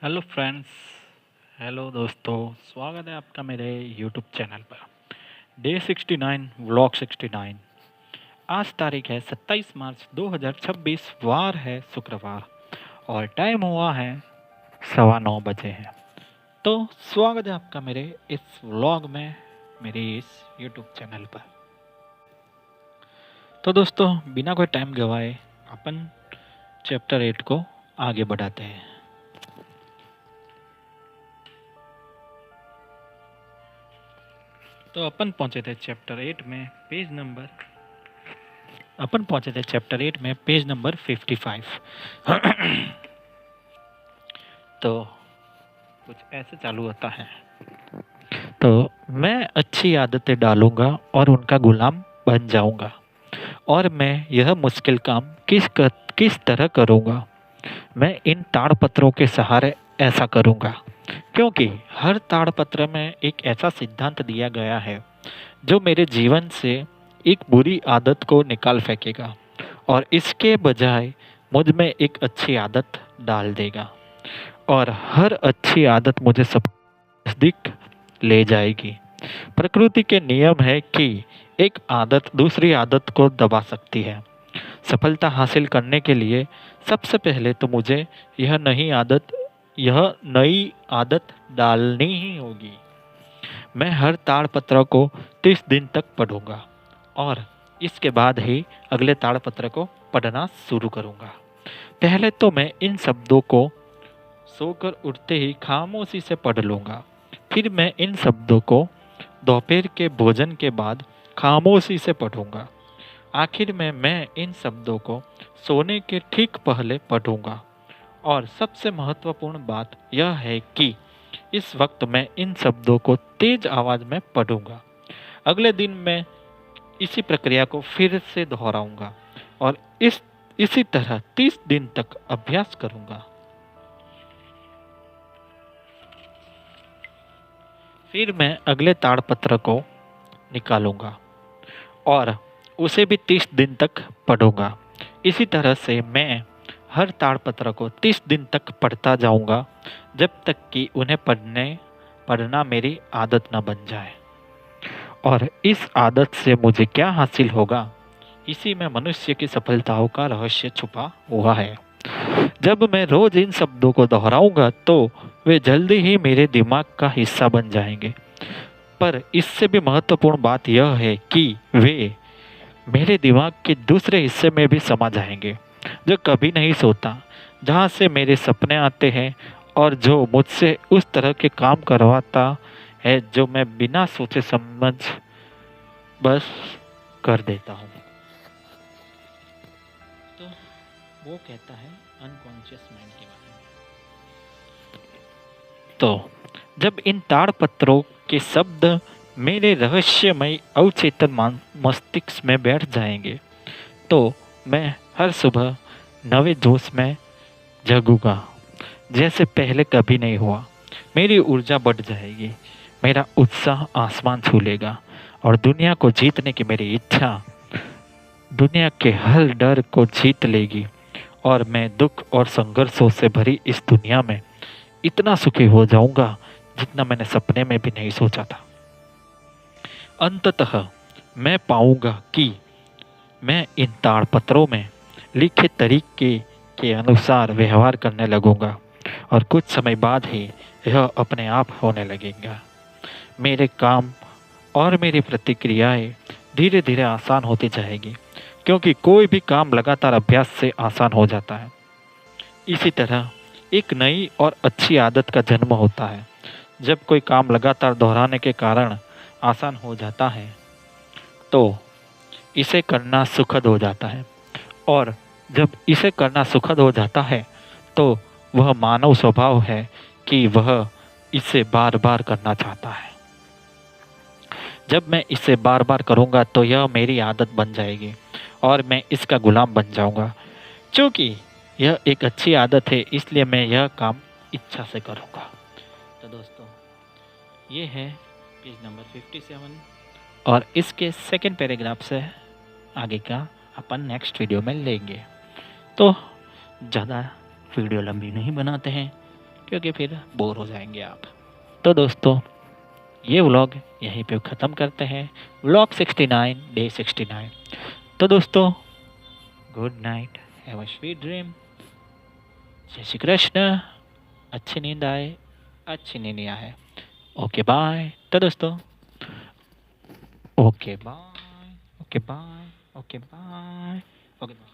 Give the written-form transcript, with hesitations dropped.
Hello friends. Hello दोस्तों, स्वागत है आपका मेरे यूट्यूब चैनल पर। Day 69 vlog 69। आज तारीख है 27 मार्च 2026, वार है शुक्रवार और टाइम हुआ है 9:15 है। तो स्वागत है आपका मेरे इस व्लॉग में, मेरे इस यूट्यूब चैनल पर। तो दोस्तों, बिना कोई टाइम गवाए अपन चैप्टर 8 को आगे बढ़ाते हैं। तो अपन पहुंचे थे चैप्टर 8 में पेज नंबर 55। तो कुछ ऐसे चालू होता है। तो मैं अच्छी आदतें डालूंगा और उनका गुलाम बन जाऊंगा, और मैं यह मुश्किल काम किस तरह करूंगा। मैं इन ताड़पत्रों के सहारे ऐसा करूंगा, क्योंकि हर ताड़पत्र में एक ऐसा सिद्धांत दिया गया है जो मेरे जीवन से एक बुरी आदत को निकाल फेंकेगा और इसके बजाय मुझ में एक अच्छी आदत डाल देगा। और हर अच्छी आदत मुझे सब नज़दीक ले जाएगी। प्रकृति के नियम है कि एक आदत दूसरी आदत को दबा सकती है। सफलता हासिल करने के लिए सबसे पहले तो मुझे यह नई आदत डालनी ही होगी। मैं हर ताड़पत्र को 30 दिन तक पढ़ूंगा और इसके बाद ही अगले ताड़पत्र को पढ़ना शुरू करूंगा। पहले तो मैं इन शब्दों को सोकर उठते ही खामोशी से पढ़ लूंगा। फिर मैं इन शब्दों को दोपहर के भोजन के बाद खामोशी से पढ़ूंगा। आखिर में मैं इन शब्दों को सोने के ठीक पहले पढ़ूंगा। और सबसे महत्वपूर्ण बात यह है कि इस वक्त मैं इन शब्दों को तेज आवाज में पढ़ूंगा। अगले दिन मैं इसी प्रक्रिया को फिर से दोहराऊंगा और इसी तरह 30 दिन तक अभ्यास करूंगा। फिर मैं अगले ताड़पत्र को निकालूंगा और उसे भी 30 दिन तक पढ़ूंगा। इसी तरह से मैं हर ताड़पत्र को 30 दिन तक पढ़ता जाऊंगा, जब तक कि उन्हें पढ़ना मेरी आदत न बन जाए। और इस आदत से मुझे क्या हासिल होगा, इसी में मनुष्य की सफलताओं का रहस्य छुपा हुआ है। जब मैं रोज इन शब्दों को दोहराऊंगा तो वे जल्दी ही मेरे दिमाग का हिस्सा बन जाएंगे। पर इससे भी महत्वपूर्ण बात यह है कि वे मेरे दिमाग के दूसरे हिस्से में भी समा जाएंगे, जो कभी नहीं सोता, जहाँ से मेरे सपने आते हैं और जो मुझसे उस तरह के काम करवाता है जो मैं बिना सोचे समझ बस कर देता हूँ। तो वो कहता है अनकॉन्शियस माइंड के बारे में। तो जब इन ताड़पत्रों के शब्द मेरे रहस्यमय अवचेतन मस्तिष्क में बैठ जाएंगे, तो मैं हर सुबह नवे जोश में जगूंगा, जैसे पहले कभी नहीं हुआ। मेरी ऊर्जा बढ़ जाएगी, मेरा उत्साह आसमान छू लेगा और दुनिया को जीतने की मेरी इच्छा दुनिया के हर डर को जीत लेगी। और मैं दुख और संघर्षों से भरी इस दुनिया में इतना सुखी हो जाऊंगा जितना मैंने सपने में भी नहीं सोचा था। अंततः मैं पाऊंगा कि मैं इन ताड़पत्रों में लिखे तरीके के अनुसार व्यवहार करने लगूंगा और कुछ समय बाद ही यह अपने आप होने लगेगा। मेरे काम और मेरी प्रतिक्रियाएं धीरे धीरे आसान होती जाएगी, क्योंकि कोई भी काम लगातार अभ्यास से आसान हो जाता है। इसी तरह एक नई और अच्छी आदत का जन्म होता है। जब कोई काम लगातार दोहराने के कारण आसान हो जाता है, तो इसे करना सुखद हो जाता है। और जब इसे करना सुखद हो जाता है, तो वह मानव स्वभाव है कि वह इसे बार बार करना चाहता है। जब मैं इसे बार बार करूँगा तो यह मेरी आदत बन जाएगी और मैं इसका गुलाम बन जाऊँगा। क्योंकि यह एक अच्छी आदत है, इसलिए मैं यह काम इच्छा से करूँगा। तो दोस्तों, ये है पेज नंबर 57 और इसके सेकंड पैराग्राफ से आगे का अपन नेक्स्ट वीडियो में लेंगे। तो ज़्यादा वीडियो लंबी नहीं बनाते हैं, क्योंकि फिर बोर हो जाएंगे आप। तो दोस्तों, ये व्लॉग यहीं पे ख़त्म करते हैं। Vlog 69 day 69। तो दोस्तों, good night, have a sweet dream. जय श्री कृष्ण। अच्छी नींद आए, अच्छी नींद आए। Okay bye. तो दोस्तों, okay bye, okay bye, okay bye, okay bye.